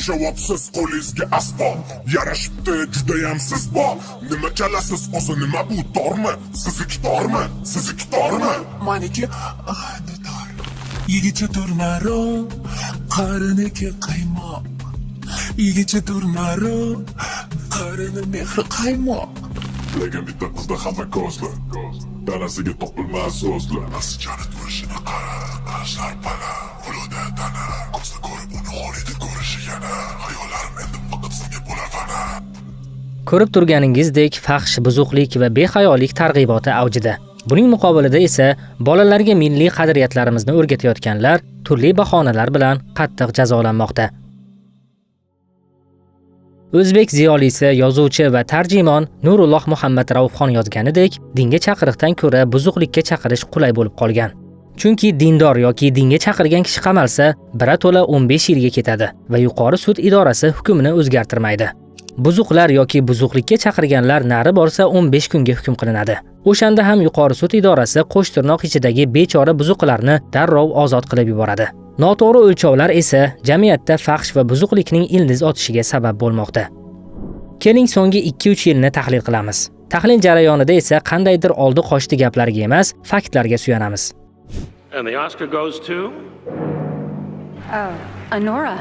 Javobsiz qo'lingizga asbob yarashibdi judayam siz bor. Nima chalasiz o'zi, nima bu tormi? Sizniki tormi? Sizniki tormi? Meniki tor. Yigitcha turmaro, qariniki qaymoq. Yigitcha turmaro, qarini mehri qaymoq. Lekin bitta qizda hamma ko'zlar. Tanasiga topilmas so'zlar. Nasi jani turishini qara, qarashlar pala, qo'lida tana. Ko'zda ko'rib uni xorida ko'rishi yana. Hayollarim endi faqat senga bo'lar fana. Ko'rib turganingizdek, fahsh, buzuqlik va behayolik targ'iboti avjida. Buning muqobilida esa bolalarga milliy qadriyatlarimizni o'rgatayotganlar turli bahonalar bilan qattiq jazolanmoqda. O'zbek ziyolisi, yozuvchi va tarjimon Nurulloh Muhammad Raufxon yozganidek, dinga chaqiriqdan ko'ra buzuqlikka chaqirish qulay bo'lib qolgan. Chunki dindor yoki dinga chaqirgan kishi qamalsa, birato'la 15 yilga ketadi va yuqori sud idorasi hukmini o'zgartirmaydi. Buzuqlar yoki buzuqlikka chaqirganlar nari borsa 15 kunga hukm qilinadi. O'shanda ham yuqori sud idorasi qo'sh tirnoq ichidagi bechora buzuqlarni darrov ozod qilib yuboradi. Noto'g'ri o'lchovlar esa jamiyatda fahsh va buzuqlikning ildiz otishiga sabab bo'lmoqda. Keling so'nggi 2-3 yilni tahlil qilamiz. Tahlil jarayonida esa qandaydir oldi-qochdi gaplarga emas, faktlarga suyanamiz. And the Oscar goes to Anora.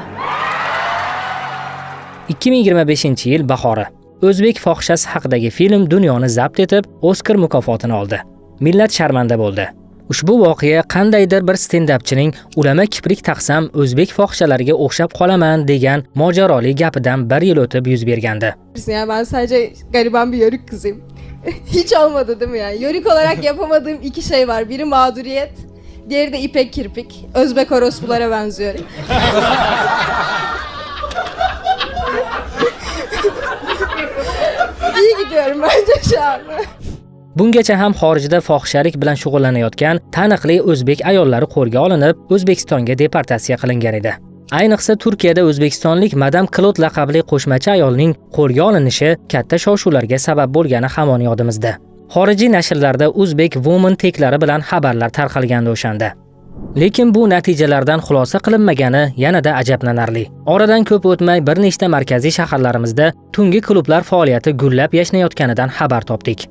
2025-yil bahori. O'zbek fohishasi haqidagi film dunyoni zabt etib, Oscar mukofotini oldi. Millat sharmanda bo'ldi. Ushbu voqea qandaydir bir stendapchining ulama kiprik taqsam o'zbek fohishalariga o'xshab qolaman degan mojaroli gapidan 1 yil o'tib yuz bergandi. Yani ben sadece gariban bir yörük kızıyım. Hiç olmadı değil mi yani? Yörük olarak yapamadığım 2 şey var. Biri mağduriyet, diğeri de ipek kirpik. Özbek orospulara benziyorum. İyi gidiyorum bence şu anda. Bungacha ham xorijda fohishalik bilan shug'ullanayotgan taniqli o'zbek ayollari qo'lga olinib, O'zbekistonga deportatsiya qilingan edi. Ayniqsa Turkiyada o'zbekistonlik Madam Klod laqabli qo'shmachi ayolning qo'lga olinishi katta shov-shuvlarga sabab bo'lgani hamon yodimizda. Xorijiy nashrlarda Uzbek Woman teklari bilan xabarlar tarqalgandi o'shanda. Lekin bu natijalardan xulosa qilinmagani yanada ajablanarli. Oradan ko'p o'tmay bir nechta markaziy shaharlarimizda tungi klublar faoliyati gullab yashnayotganidan xabar topdik.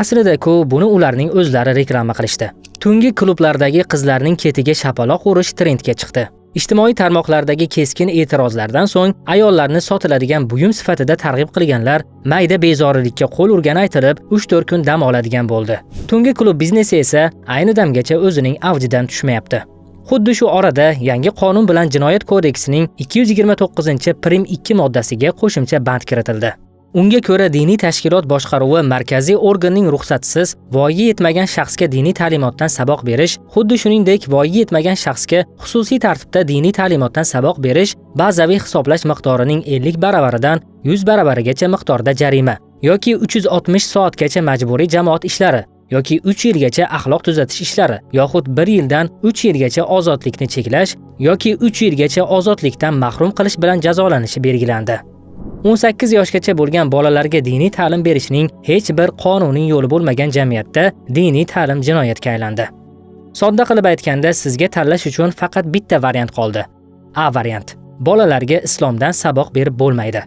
Aslida-ku buni ularning o'zlari reklama qilishdi. Tungi klublardagi qizlarning ketiga shapaloq urish trendga chiqdi. Ijtimoiy tarmoqlardagi keskin e'tirozlardan so'ng ayollarni sotiladigan buyum sifatida targ'ib qilganlar mayda bezorilikka qo'l urgani aytilib 3-4 kun dam oladigan bo'ldi. Tungi klub biznesi esa ayni damgacha o'zining avjidan tushmayapti. Xuddi shu orada yangi qonun bilan Jinoyat kodeksining 229-prim 2 moddasiga qo'shimcha band kiritildi. Unga ko'ra diniy tashkilot boshqaruvi markaziy organning ruxsatisiz voyaga yetmagan shaxsga diniy ta'limotdan saboq berish, xuddi shuningdek voyaga yetmagan shaxsga xususiy tartibda diniy ta'limotdan saboq berish bazaviy hisoblash miqdorining 50 baravaridan 100 baravarigacha miqdorda jarima yoki 360 soatgacha majburiy jamoat ishlari yoki 3 yilgacha axloq tuzatish ishlari yoxud 1 yildan 3 yilgacha ozodlikni cheklash yoki 3 yilgacha ozodlikdan mahrum qilish bilan jazolanishi belgilandi. 18 yoshgacha bo'lgan bolalarga diniy ta'lim berishning hech bir qonuniy yo'li bo'lmagan jamiyatda diniy ta'lim jinoyatga aylandi. Sodda qilib aytganda, sizga tanlash uchun faqat bitta variant qoldi. A variant. Bolalarga islomdan saboq berib bo'lmaydi.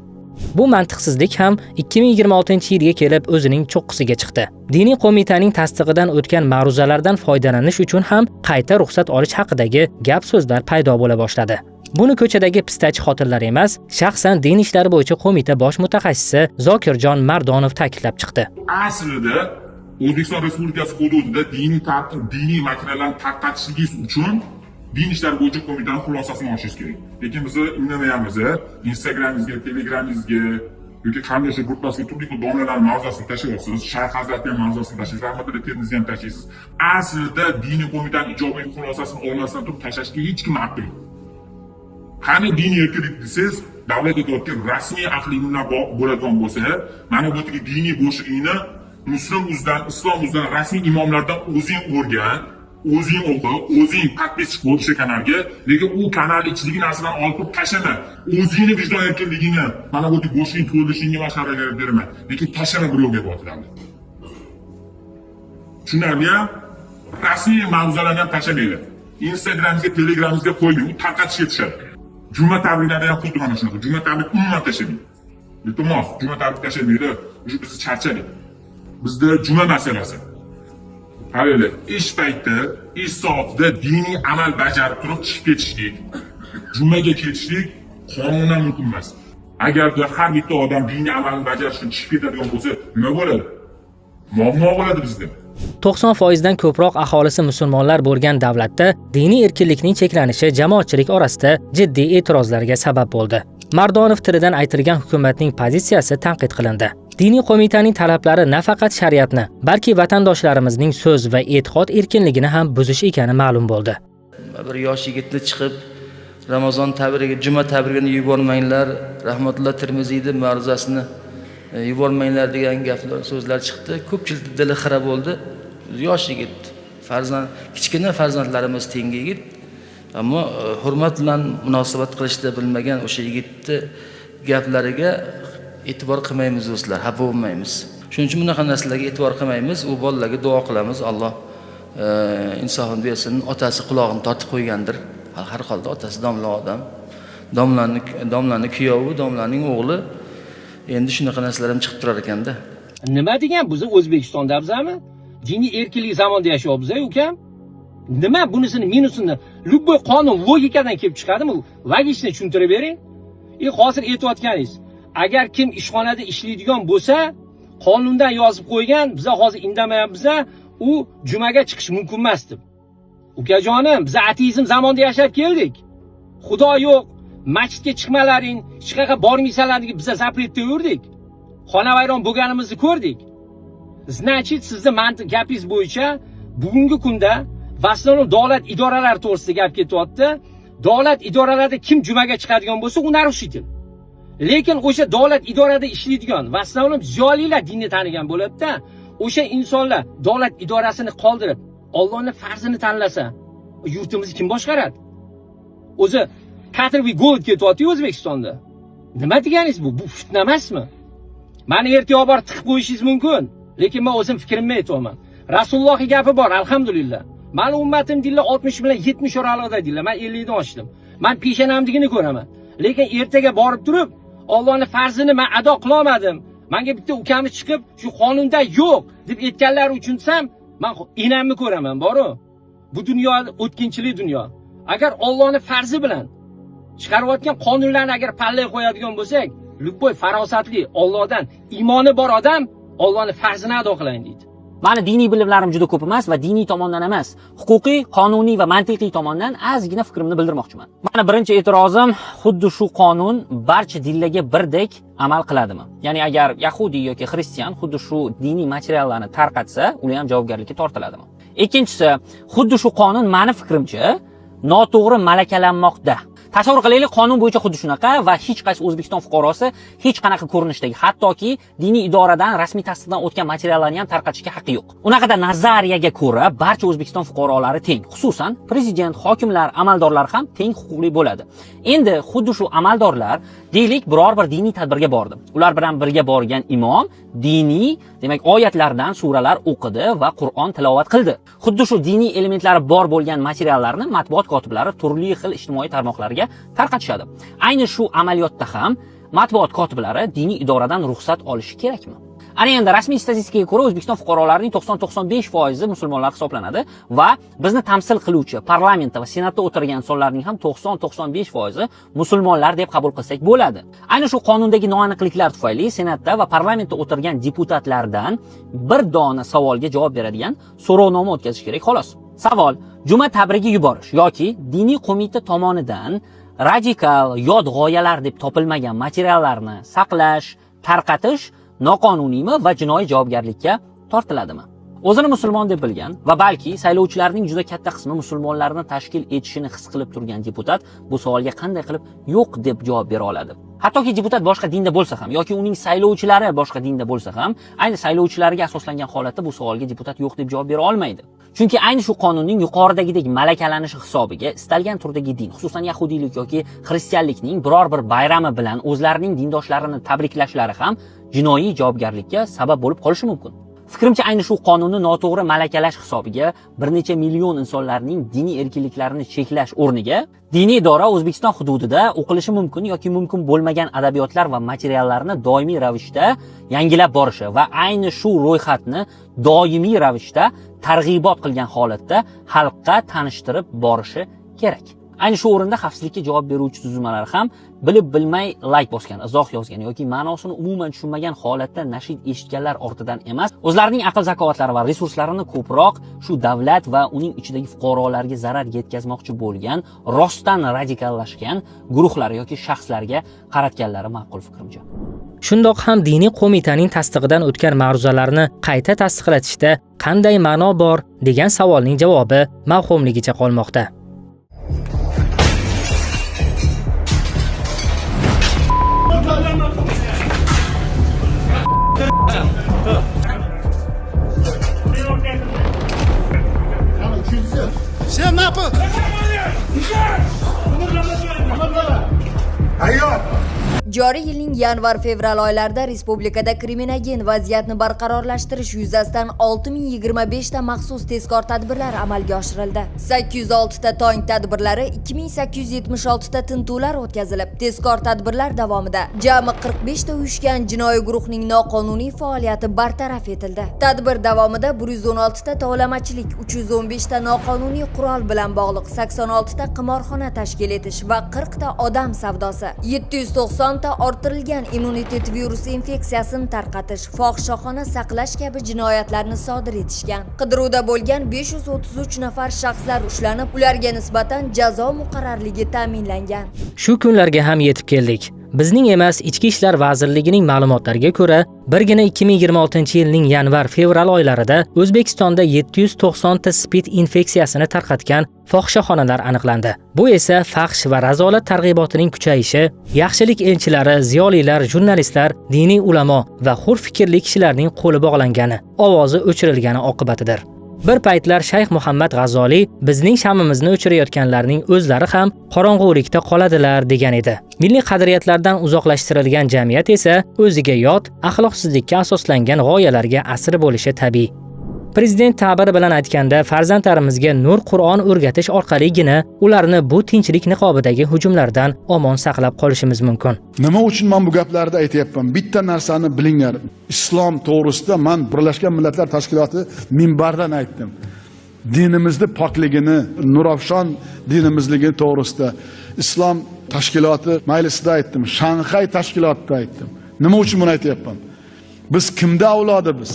Bu mantiqsizlik ham 2026-yilga kelib o'zining cho'qqisiga chiqdi. Diniy qo'mitaning tasdig'idan o'tgan ma'ruzalardan foydalanish uchun ham qayta ruxsat olish haqidagi gap-so'zlar paydo bo'la boshladi. Buni ko'chadagi pistachi xotinlar emas, shaxsan din ishlari bo'yicha qo'mita bosh mutaxassisi Zokirjon Mardonov ta'kidlab chiqdi. Aslida O'zbekiston Respublikasi hududida diniy materiallarni tarqatishingiz uchun din ishlari bo'yicha qo'mitaning xulosasini olishingiz kerak. Lekin biz indamayapmiz. Instagramingizga, Telegramingizga yoki qanday shu gruppaga turli xil domlalar mavzusini tashlaysiz, Shayx Hazratlar mavzusini tashlaysiz, Rahmatilla Termizni ham tashlaysiz. Aslida diniy qo'mitaning ijobiy xulosasini olmasdan turib tashlashga hech kim haqli yo'q. Qani diniy erkinlik desangiz, davlat idorasiga rasmiy aqlinglar bo'ladigan bo'lsa, mana bu yerga diniy bo'shligini Islom o'zidan rasmiy imomlardan o'zing o'rgan, o'zing o'qi, o'zing подписчик bo'l o'sha kanalga, lekin u kanal ichidagi narsalarni olib tashlama. O'zingni vijdon erkinligini, mana bu yerga bo'shlik to'lishingga mashvara berma, lekin tashlama birovga bo'tiladi. Shunlarni ham rasmiy mavzularni ham tashlamanglar. Instagramga, Telegramga qo'ying, u tarqatishga tushadi. Juma tabriklarda ham xuddi mana shunaqa. Juma tabrik umuman tashlamaydi. Iltimos, juma tabrik tashlamaydi. O'sha biz charchadik. Bizda juma masalasi. Qaranglar, ish payti, ish soatida diniy amal bajarib turib chiqib ketishlik, jumaga ketishlik qonundan mumkin emas. Agarda har bitta odam diniy amalni bajarishdan chiqib ketadigan bo'lsa, nima bo'ladi? Muammo bo'ladi bizda. 90% dan ko'proq aholisi musulmonlar bo'lgan davlatda diniy erkinlikning cheklanishi jamoatchilik orasida jiddiy e'tirozlarga sabab bo'ldi. Mardonov tilidan aytilgan hukumatning pozitsiyasi tanqid qilindi. Diniy qo'mitaning talablari nafaqat shariatni, balki vatandoshlarimizning so'z va e'tiqod erkinligini ham buzish ekani ma'lum bo'ldi. Bir yosh yigitni chiqib Ramazon tabrigi, juma tabrigini yubormanglar, Rahmatulloh Tirmiziyning ma'ruzasini yubormanglar degan gaplar, so'zlar chiqdi. Ko'pchilik dili xira bo'ldi. Yosh yigit, kichkina farzandlarimiz tengi yigit, ammo hurmat bilan munosabat qilishni bilmagan o'sha yigitni gaplariga e'tibor qilmaymiz do'stlar, xafa bo'lmaymiz. Shuning uchun bunaqa narsalarga e'tibor qilmaymiz. U bolalarga duo qilamiz. Alloh insofini bersin. Otasi qulog'ini tortib qo'ygandir. Har holda otasi domla odam. Domlaning kuyovi, domlaning o'g'li. Endi shunaqa narsalar ham chiqib turar ekanda. Nima degan biz O'zbekistonda bizami? Diniy erkinlik zamonida yashayapmiz, ukam. Nima bunisini minusini, любой qonun logikadan kelib chiqadimi? Logikani tushuntirib bering. Hozir aytayotganingiz, agar kim ishxonada ishlaydigan bo'lsa, qonundan yozib qo'ygan, biz hozir indamayapmiz, u jumaga chiqish mumkin emas deb. Ukajonim, biz ateizm zamonida yashab keldik. Xudo yo'q, masjidga chiqmalaring, hech qayerga bormaysanlar deb biz zapretda yurdik. Xonavayron bo'lganimizni ko'rdik. Значит, sizning mantiq gapingiz bo'yicha bugungi kunda vassalom davlat idoralari to'g'risida gap ketyapti. Davlat idoralarida kim jumaga chiqadigan bo'lsa, u narushitil. Lekin o'sha davlat idorada ishlaydigan vassalom ziyolilar dinni tanigan bo'ladi-da, o'sha insonlar davlat idorasini qoldirib, Allohning farzini tanlasa, yurtimizni kim boshqaradi? O'zi kadroviy golod ketyapti O'zbekistonda. Nima deganingiz bu? Bu fitna emasmi? Mani ertaga olib borib tiqib qo'yishingiz mumkin, lekin men o'zim fikrimni aytaman. Rasulullohning gapi bor, alhamdulillah. Mani ummatim dilla 60 bilan 70 oralig'ida dilla. Men 50 dan ochdim. Men peshanamdigini ko'raman. Lekin ertaga borib turib, Allohning farzini men ado qila olmadim. Menga bitta ukamni chiqib, shu qonunda yo'q deb aytganlar uchunsam, men enamni ko'raman, bor-ku. Bu dunyo o'tkinchilik dunyo. Agar Allohning farzi bilan chiqarayotgan qonunlarni agar pallaga qo'yadigan bo'lsak, любой farosatli Allohdan iymoni bor odam Allohning farzini ado qilayin deydi. Mani diniy bilimlarim juda ko'p emas va diniy tomondan emas, huquqiy, qonuniy va mantiqiy tomondan ozgina fikrimni bildirmoqchiman. Mana birinchi e'tirozim, xuddi shu qonun barcha dinlarga birdek amal qiladimi? Ya'ni agar yahudi yoki xristian xuddi shu diniy materiallarni tarqatsa, ular ham javobgarlikka tortiladimi? Ikkinchisi, xuddi shu qonun meni fikrimcha noto'g'ri malakalanmoqda. Tasavvur qilaylik, qonun bo'yicha xuddi shunaqa va hech qaysi O'zbekiston fuqarosi hech qanaqa ko'rinishdagi, hattoki diniy idoradan rasmiy tasdiqdan o'tgan materiallarni ham tarqatishga haqqi yo'q. Unaqada nazariyaga ko'ra barcha O'zbekiston fuqarolari teng, xususan prezident, hokimlar, amaldorlar ham teng huquqli bo'ladi. Endi xuddi shu amaldorlar deylik biror bir diniy tadbirga bordi. Ular bilan birga borgan imom diniy, demak, oyatlardan suralar o'qidi va Qur'on tilovat qildi. Xuddi shu diniy elementlari bor bo'lgan materiallarni matbuot kotiblari turli xil ijtimoiy tarmoqlarga tarqatishadi. Ayni shu amaliyotda ham matbuot kotiblari diniy idoradan ruxsat olishi kerakmi? Ana endi rasmiy statistikaga ko'ra O'zbekiston fuqarolarining 90-95% musulmonlar hisoblanadi va bizni tamsil qiluvchi parlamentda va senatda o'tirgan insonlarning ham 90-95% musulmonlar deb qabul qilsak bo'ladi. Ayni shu qonundagi noaniqliklar tufayli senatda va parlamentda o'tirgan deputatlardan bir dona savolga javob beradigan so'rovnoma o'tkazish kerak xolos. Savol: juma tabrigi yuborish yoki diniy qo'mita tomonidan radikal yod g'oyalar deb topilmagan materiallarni saqlash, tarqatish noqonuniymi va jinoiy javobgarlikka tortiladimi? O'zini musulmon deb bilgan va balki saylovchilarning juda katta qismi musulmonlarni tashkil etishini his qilib turgan deputat bu savolga qanday qilib yo'q deb javob bera oladi? Hattoki deputat boshqa dinda bo'lsa ham yoki uning saylovchilari boshqa dinda bo'lsa ham, ayni saylovchilariga asoslangan holatda bu savolga deputat yo'q deb javob bera olmaydi. Chunki ayni shu qonunning yuqoridagidek malakalanishi hisobiga istalgan turdagi din, xususan yahudiylik yoki xristianlikning biror bir bayrami bilan o'zlarining dindoshlarini tabriklashlari ham jinoiy javobgarlikka sabab bo'lib qolishi mumkin. Fikrimcha ayni shu qonunni noto'g'ri malakalash hisobiga bir necha million insonlarning diniy erkinliklarini cheklash o'rniga diniy idora O'zbekiston hududida o'qilishi mumkin yoki mumkin bo'lmagan adabiyotlar va materiallarni doimiy ravishda yangilab borishi va ayni shu ro'yxatni doimiy ravishda targ'ibot qilgan holatda xalqqa tanishtirib borishi kerak. Ayni shu o'rinda xavfsizlikka javob beruvchi tuzilmalar ham bilib bilmay like bosgan, izoh yozgan yoki ma'nosini umuman tushunmagan holatda nashid eshitganlar ortidan emas, o'zlarining aql zakovatlari va resurslarini ko'proq shu davlat va uning ichidagi fuqarolarga zarar yetkazmoqchi bo'lgan, rostdan radikallashgan guruhlar yoki shaxslarga qaratganlari ma'qul fikrimcha. Shundoq ham diniy qo'mitaning tasdig'idan o'tgan ma'ruzalarni qayta tasdiqlatishda qanday ma'no bor degan savolning javobi mavhumligicha qolmoqda. Joriy yilning yanvar-fevral oylarida respublikada kriminogen vaziyatni barqarorlashtirish yuzasidan 6025 ta maxsus tezkor tadbirlar amalga oshirildi. 806 ta tong tadbirlari, 2876 ta tintuvlar o'tkazilib, tezkor tadbirlar davomida jami 45 ta uyushgan jinoiy guruhning noqonuniy faoliyati bartaraf etildi. Tadbir davomida 116 ta tovlamachilik, 315 ta noqonuniy qurol bilan bog'liq 86 ta qimorxona tashkil etish va 40 ta odam savdosi, 790 ta orttirilgan immunitet virusi infeksiyasini tarqatish, fohishaxona saqlash kabi jinoyatlarni sodir etishgan. Qidiruvda bo'lgan 533 nafar shaxslar ushlanib, ularga nisbatan jazo muqarrarligi ta'minlangan. Shu kunlarga ham yetib keldik. Bizning emas, Ichki ishlar vazirligining ma'lumotlariga ko'ra, birgina 2026-yilning yanvar-fevral oylarida O'zbekistonda 790 ta SPID infeksiyasini tarqatgan fohishaxonalar aniqlandi. Bu esa fahsh va razolat targ'ibotining kuchayishi, yaxshilik elchilari, ziyolilar, jurnalistlar, diniy ulamo va hur fikrli kishilarning qo'li bog'langani, ovozi o'chirilgani oqibatidir. Bir paytlar Shayx Muhammad G'azoliy bizning shamimizni o'chirayotganlarning o'zlari ham qorong'ulikda qoladilar degan edi. Milliy qadriyatlardan uzoqlashtirilgan jamiyat esa o'ziga yot, axloqsizlikka asoslangan g'oyalarga asir bo'lishi tabiiy. Prezident ta'biri bilan aytganda, farzandlarimizga nur Qur'on o'rgatish orqaligina ularni bu tinchlik niqobidagi hujumlardan omon saqlab qolishimiz mumkin. Nima uchun men bu gaplarni aytayapman? Bitta narsani bilinglar. Islom to'g'risida men Birlashgan Millatlar Tashkiloti minbardan aytdim. Dinimizni pokligini, nurafshon dinimizligi to'g'risida Islom tashkiloti majlisida aytdim, Shanxay tashkilotida aytdim. Nima uchun buni aytayapman? Biz kimda avlodi biz?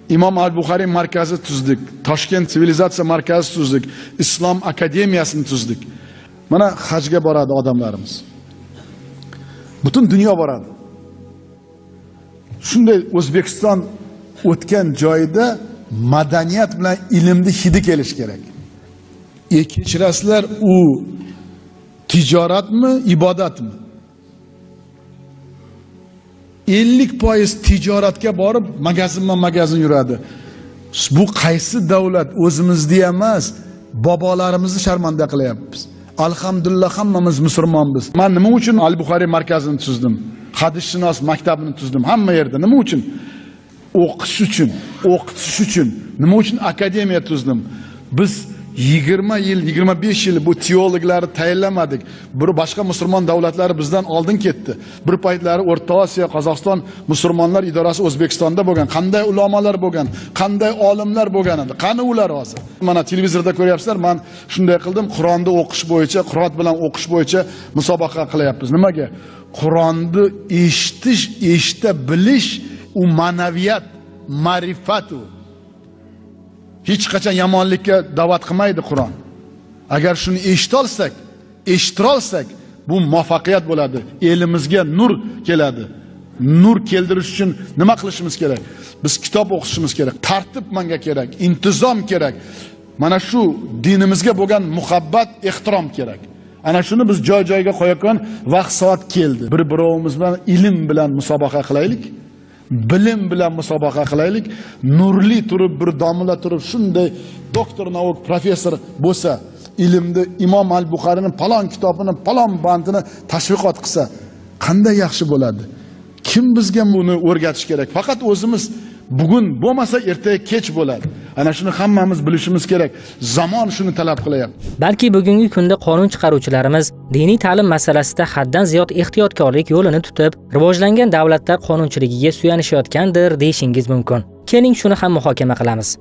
İmam Al-Buxoriy markazi tuzdik, Toshkent sivilizatsiya markazi tuzdik, Islom akademiyasini tuzdik. Mana hajga boradi odamlarimiz. Butun dunyo boradi. Shunday O'zbekiston o'tgan joyda madaniyat bilan ilmni hidi kelish kerak. Kechirasizlar, u tijoratmi, ibodatmi? 50% tijoratga borib magazin yuradi. Bu qaysi davlat? O'zimizni emas, bobolarimizni sharmanda qilyapmiz. Alhamdulillah hammamiz musulmonmiz. Men nima uchun Al-Buxoriy markazini tuzdim? Hadisshinos maktabini tuzdim hamma yerda. Nima uchun? O'qish uchun, o'qitish uchun. Nima uchun akademiya tuzdim? Biz 20 yil, 25 yil bu teologlarni tayinlamadik. Bir boshqa musulmon davlatlari bizdan oldin ketdi. Bir paytlari O'rta Osiyo, Qozog'iston musulmonlar idorasi O'zbekistonda bo'lgan. Qanday ulamolar bo'lgan, qanday olimlar bo'lgan edi. Qani ular hozir? Mana televizorda ko'ryapsizlar, men shunday qildim, Qur'onni o'qish bo'yicha, Qur'on bilan o'qish bo'yicha musobaqa qilyapmiz. Nimaga? Qur'onni eshita bilish u ma'naviyat, ma'rifat u. Hech qachon yomonlikka da'vat qilmaydi Qur'on. Agar shuni eshitira olsak, bu muvaffaqiyat bo'ladi. Elimizga nur keladi. Nur keldirish uchun nima qilishimiz kerak? Biz kitob o'qishimiz kerak, tartib menga kerak, intizom kerak. Mana shu dinimizga bo'lgan muhabbat, ehtirom kerak. Ana shuni biz joy-joyiga qo'yayotgan vaqt soat keldi. Bir-birimiz bilan ilm bilan musobaqa qilaylik. Bilim bilan musobaqa qilaylik. Nurli turib, bir domla turib, shunday doktor nauk professor bo'lsa, ilmni Imom Al-Buxoriyning palon kitobini, palon bandini tashviqot qilsa, qanday yaxshi bo'ladi. Kim bizga buni o'rgatish kerak? Faqat o'zimiz Bugun bo'lmasa ertaga kech bo'ladi. Ana shuni hammamiz bilishimiz kerak. Zamon shuni talab qilyapti. Balki bugungi kunda qonun chiqaruvchilarimiz diniy ta'lim masalasida haddan ziyod ehtiyotkorlik yo'lini tutib, rivojlangan davlatlar qonunchiligiga suyanishayotgandir deyishingiz mumkin. Keling shuni ham muhokama qilamiz.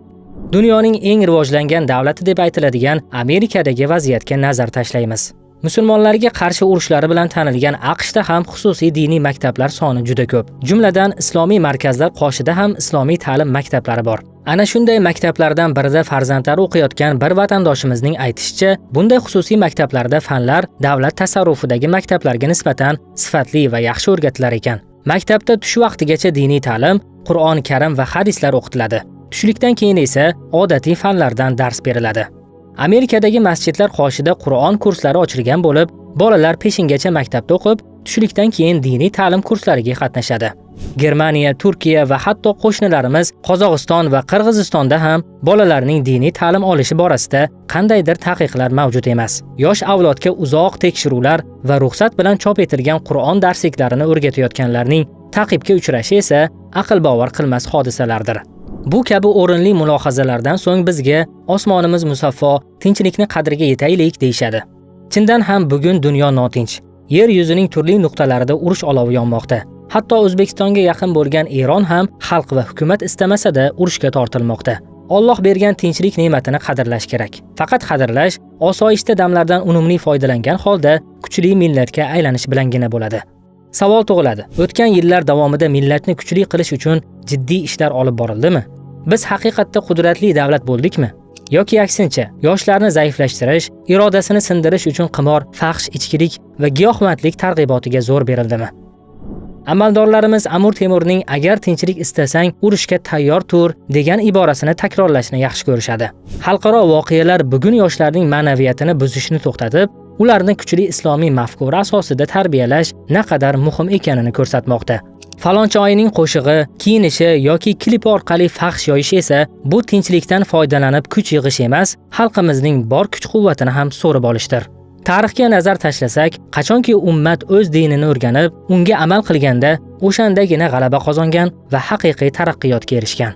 Dunyoning eng rivojlangan davlati deb aytiladigan Amerikadagi vaziyatga nazar tashlaymiz. Musulmonlarga qarshi urushlari bilan tanilgan AQShda ham xususiy diniy maktablar soni juda ko'p. Jumladan islomiy markazlar qoshida ham islomiy ta'lim maktablari bor. Ana shunday maktablardan birida farzandlari o'qiyotgan bir vatandoshimizning aytishicha, bunday xususiy maktablarda fanlar davlat tasarrufidagi maktablarga nisbatan sifatli va yaxshi o'rgatilar ekan. Maktabda tush vaqtigacha diniy ta'lim, Qur'oni Karim va hadislar o'qitiladi. Tushlikdan keyin esa odatiy fanlardan dars beriladi. Amerikadagi masjidlar qoshida Qur'on kurslari ochilgan bo'lib, bolalar peshingacha maktabda o'qib, tushlikdan keyin diniy ta'lim kurslariga qatnashadi. Germaniya, Turkiya va hatto qo'shnilarimiz Qozog'iston va Qirg'izistonda ham bolalarning diniy ta'lim olishi borasida qandaydir taqiqlar mavjud emas. Yosh avlodga uzoq tekshiruvlar va ruxsat bilan chop etilgan Qur'on darsliklarini o'rgatayotganlarning ta'qibga uchrashi esa aql bovar qilmas hodisalardir. Bu kabi o'rinli mulohazalardan so'ng bizga osmonimiz musaffo, tinchlikni qadriga yetaylik deyshadi. Chindan ham bugun dunyo notinch. Yer yuzining turli nuqtalarida urush olovi yonmoqda. Hatto O'zbekistonga yaqin bo'lgan Eron ham xalq va hukumat istamasa-da urushga tortilmoqda. Alloh bergan tinchlik ne'matini qadrlash kerak. Faqat qadrlash osoyishta damlardan unumli foydalangan holda kuchli millatga aylanish bilangina bo'ladi. Savol tug'iladi. O'tgan yillar davomida millatni kuchli qilish uchun jiddiy ishlar olib borildimi? Biz haqiqatda qudratli davlat bo'ldikmi? Yoki aksincha, yoshlarni zaiflashtirish, irodasini sindirish uchun qimor, fahsh, ichkilik va giyohvandlik targ'ibotiga zo'r berildimi? Amaldorlarimiz Amir Temurning agar tinchlik istasang, urushga tayyor tur degan iborasini takrorlashni yaxshi ko'rishadi. Xalqaro voqealar bugun yoshlarning ma'naviyatini buzishni to'xtatib, ularni kuchli islomiy mafkura asosida tarbiyalash naqadar muhim ekanini ko'rsatmoqda. Falonchi oyning qo'shig'i, kiyinishi yoki klip orqali fahsh yoyish esa bu tinchlikdan foydalanib kuch yig'ish emas, xalqimizning bor kuch-quvvatini ham so'rib olishdir. Tarixga nazar tashlasak, qachonki ummat o'z dinini o'rganib, unga amal qilganda, o'shandagina g'alaba qozongan va haqiqiy taraqqiyotga erishgan.